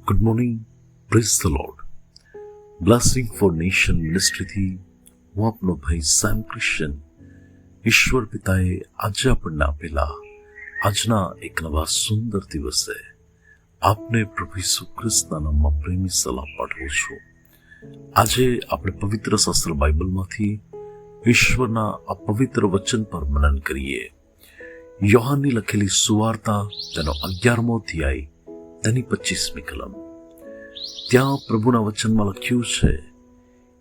Good morning, praise the lord. Blessing for nation મિનિસ્ટ્રીથી હું આપનો ભાઈ સેમ ક્રિશ્ચન. ઈશ્વર પિતાએ આજે આપણને આપેલા આજના એક નવા સુંદર દિવસે આપને પ્રભુ ઈસુ ખ્રિસ્તના નામમાં પ્રેમી સલામ પાઠવું છું. આજે આપણે પવિત્ર શાસ્ત્ર બાઇબલમાંથી ઈશ્વરના આ પવિત્ર વચન પર મનન કરીએ. યોહાનની લખેલી સુવાર્તા તેનો 11મો અધ્યાય તેની 25મી કલમ. ત્યાં પ્રભુના વચનમાં લખ્યું છે,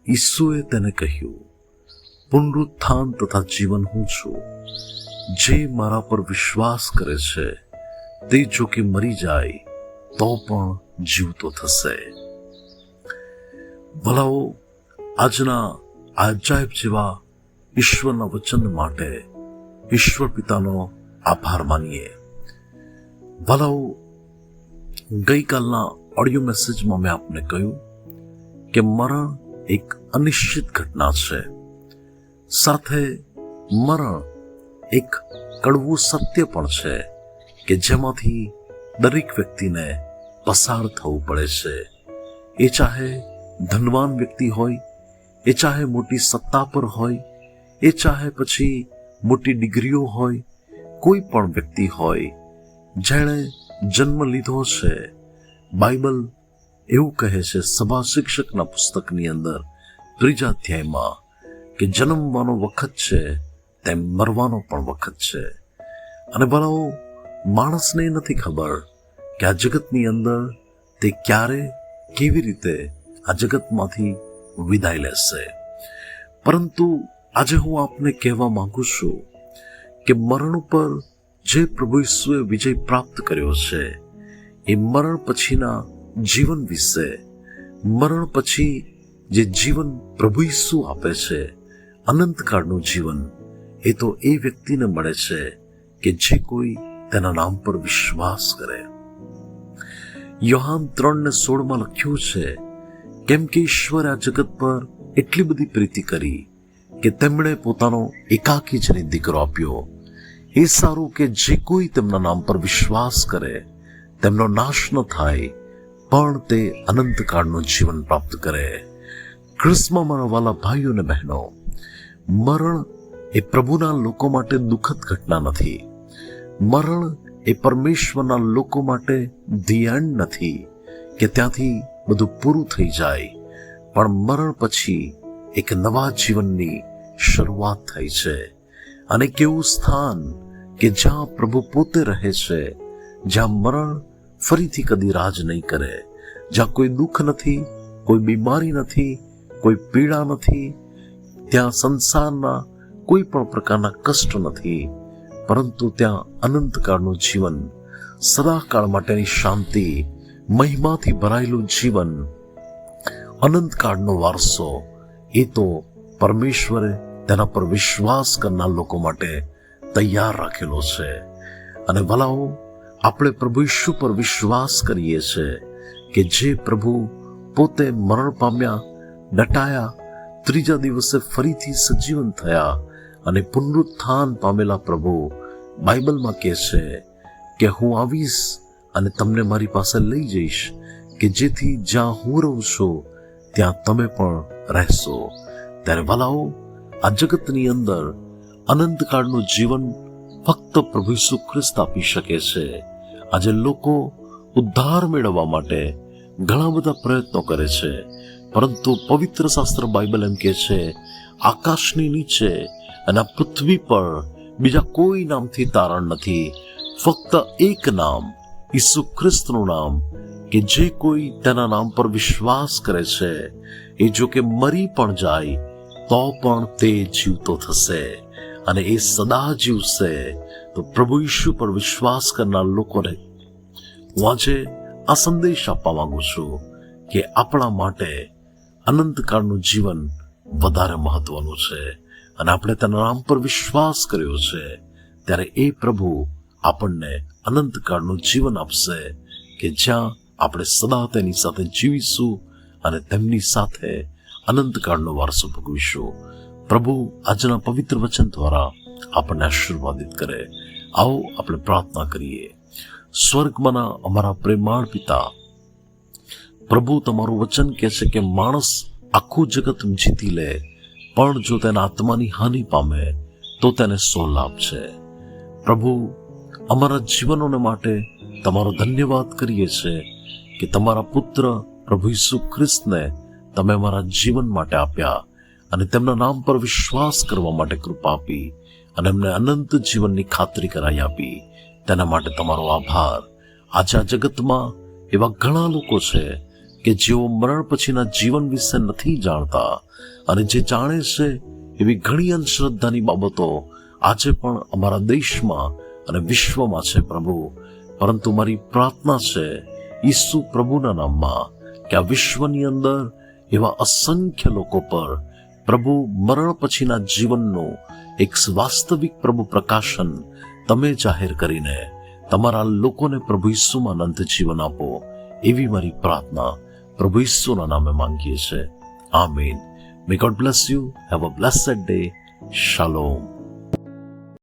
ઈસુએ તેને કહ્યું, પુનરુત્થાન તથા જીવન હું છું. જે મારા પર વિશ્વાસ કરે છે તે જો કે મરી જાય તો પણ જીવતો થશે. ભલાઓ, આજના અજાયબ જેવા ઈશ્વરના વચન માટે ઈશ્વર પિતાનો આભાર માનીએ. ભલાઓ, ગઈકાલના ઓડિયો મેસેજમાં મેં આપને કહ્યું કે મરણ એક અનિશ્ચિત ઘટના છે, સાથે મરણ એક કડવું સત્ય પણ છે કે જેમાંથી દરેક વ્યક્તિને પસાર થવું પડે છે. એ ચાહે ધનવાન વ્યક્તિ હોય, એ ચાહે મોટી સત્તા પર હોય, એ ચાહે પછી મોટી ડિગ્રીઓ હોય, કોઈ પણ વ્યક્તિ હોય જેણે જન્મ લીધો છે. બાઇબલ એવું કહે છે સભા શિક્ષકના પુસ્તકની અંદર 3 અધ્યાયમાં કે જન્મવાનો વખત છે તેમ મરવાનો પણ વખત છે. અને ભલાઓ, માણસને નથી ખબર કે આ જગતની અંદર તે ક્યારે કેવી રીતે આ જગતમાંથી વિદાય લેશે. પરંતુ આજે હું આપને કહેવા માંગુ છું કે મરણ ઉપર જે પ્રભુ ઈસુએ વિજય પ્રાપ્ત કર્યો છે, એ મરણ પછીના જીવન વિશે, મરણ પછી જે જીવન પ્રભુ ઈસુ આપે છે, અનંતકાળનું જીવન, એ તો એ વ્યક્તિને મળે છે કે જે કોઈ તેના નામ પર વિશ્વાસ કરે. યોહાન 3:16 લખ્યું છે, કેમ કે ઈશ્વરે આ જગત પર એટલી બધી પ્રીતિ કરી કે તેમણે પોતાનો એકાકી જનિત દીકરો આપ્યો. એ સારું કે જે કોઈ તેમના નામ પર વિશ્વાસ કરે તેમનો નાશ ન થાય, પણ તે અનંતકાળનું જીવન પ્રાપ્ત કરે. ખ્રિસ્તમાં મારા વાલા ભાઈઓ અને બહેનો, મરણ એ પ્રભુના લોકો માટે દુઃખદ ઘટના નથી. મરણ એ પરમેશ્વરના લોકો માટે ધી એન્ડ નથી કે ત્યાંથી બધું પૂરું થઈ જાય, પણ મરણ પછી એક નવા જીવનની શરૂઆત થાય છે. અને કેવું સ્થાન કે જ્યાં પ્રભુ પોતે રહે છે, જ્યાં મરણ ફરીથી કદી રાજ નહીં કરે, જ્યાં કોઈ દુઃખ નથી, કોઈ બીમારી નથી, કોઈ પીડા નથી, ત્યાં સંસારના કોઈ પણ પ્રકારના કષ્ટ નથી, પરંતુ ત્યાં અનંતકાળનું જીવન, સદાકાળ માટેની શાંતિ, મહિમાથી ભરાયેલું જીવન, અનંતકાળનો વારસો, એ તો પરમેશ્વરે તેના પર વિશ્વાસ કરનાર લોકો માટે તૈયાર રાખેલો છે. અને ભલાઓ, આપણે પ્રભુ ઈસુ પર વિશ્વાસ કરીએ છીએ કે જે પ્રભુ પોતે મરણ પામ્યા, દટાયા, 3જા દિવસે ફરીથી સજીવન થયા અને પુનરુત્થાન પામેલા પ્રભુ બાઇબલમાં કહે છે કે હું આવીશ અને તમને મારી પાસે લઈ જઈશ કે જેથી જ્યાં હું રહું છું ત્યાં તમે પણ રહેશો. ત્યારે ભલાઓ, આ જગતની અંદર અનંતકાળનું જીવન ફક્ત પ્રભુ ઈસુ ખ્રિસ્ત આપી શકે છે. આજે લોકો ઉદ્ધાર મેળવવા માટે ઘણા બધા પ્રયત્નો કરે છે, પરંતુ પવિત્ર શાસ્ત્ર બાઇબલ એમ કહે છે, આકાશની નીચે અને આ પૃથ્વી પર બીજા કોઈ નામથી તારણ નથી, ફક્ત એક નામ, ઈસુ ખ્રિસ્તનું નામ, કે જે કોઈ તેના નામ પર વિશ્વાસ કરે છે એ જો કે મરી પણ જાય તો પણ તે જીવતો થશે અને એ સદા જીવશે. તો પ્રભુ ઈસુ પર વિશ્વાસ કરનાર લોકોને હું આજે આ સંદેશ આપવા માંગુ છું કે આપણા માટે અનંતકાળનું જીવન વધારે મહત્વનું છે. અને આપણે તેના નામ પર વિશ્વાસ કર્યો છે, ત્યારે એ પ્રભુ આપણને અનંતકાળનું જીવન આપશે કે જ્યાં આપણે સદા તેની સાથે જીવીશું અને તેમની સાથે અનંતકાળનો વારસો ભોગવીશું. પ્રભુ આજના પવિત્ર વચન દ્વારા આપણને આશીર્વાદિત કરે. આવો આપણે પ્રાર્થના કરીએ. સ્વર્ગમાંના અમારા પ્રેમાળ પિતા, પ્રભુ, તમારું વચન કહે છે કે માણસ આખું જગત જીતી લે, પણ જો તેના આત્માની હાનિ પામે તો તેને શો લાભ છે. પ્રભુ, અમારા જીવનોને માટે તમારો ધન્યવાદ કરીએ છીએ કે તમારા પુત્ર પ્રભુ ઈસુ ખ્રિસ્તને તમે અમારા જીવન માટે આપ્યા અને તેમના નામ પર વિશ્વાસ કરવા માટે કૃપા આપી અને એમને અનંત જીવનની ખાતરી કરાઈ આપી. તેના માટે તમારો આભાર. આજે આ જગતમાં એવા ઘણા લોકો છે કે જેઓ મરણ પછીના જીવન વિશે નથી જાણતા, અને જે જાણે છે એવી ઘણી અંધશ્રદ્ધાની બાબતો આજે પણ અમારા દેશમાં અને વિશ્વમાં છે પ્રભુ. પરંતુ મારી પ્રાર્થના છે ઈસુ પ્રભુના નામમાં કે આ વિશ્વની અંદર એવા અસંખ્ય લોકો પર પ્રભુ મરણ પછીના જીવનનું એક વાસ્તવિક પ્રભુ પ્રકાશન તમે જાહેર કરીને તમારા લોકોને પ્રભુ ઈસુમાં અનંત જીવન આપો, એવી મારી પ્રાર્થના પ્રભુ ઈસુના નામે માંગીએ છીએ. આમીન. May God bless you. Have a blessed day. Shalom.